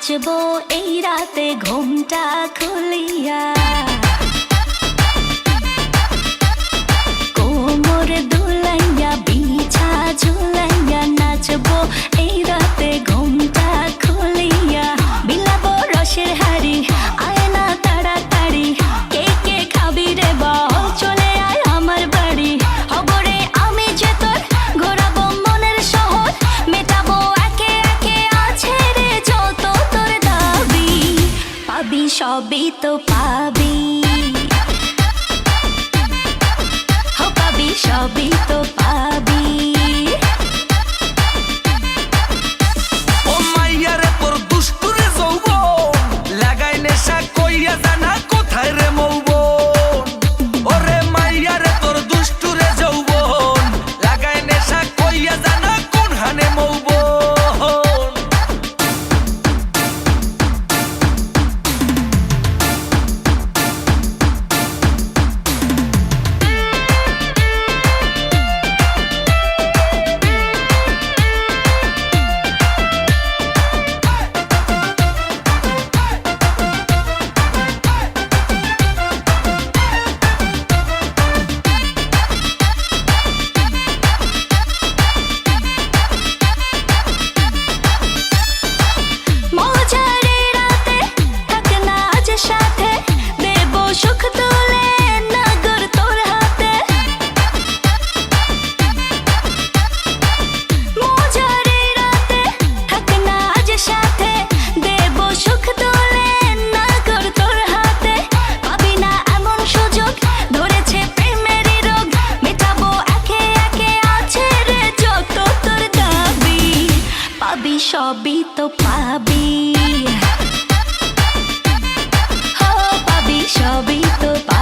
নাচবো এই রাতে ঘুমটা খুলিয়া, কোমর দুলাইয়া বিছা ঝুলাইয়া নাচবো এই রাতে ঘুমটা খুলিয়া। বিলাবো রসের হাড়ি আয় না তাড়াতাড়ি, কে কে খাবি রে বল চলে আয় আমার বাড়ি। হবরে আমি যে তোর ঘোরাবো মনের শহর, মেটাবো একে একে আছে রে যত তোর দাবি। পাবি সবই তো পাবি, পাবি সবই তো পাবি। ও মাইয়া রে তোর দুষ্টুরে যৌবন, লাগাই নেশা কইয়া জানা কোথায় রে মৌবন। ওরে মাইয়া রে তোর দুষ্টুরে যৌবন, লাগাই নেশা কইয়া জানা কোন হানে মৌবন। সবই তো পাবি, পাবি সবই তো পাবি।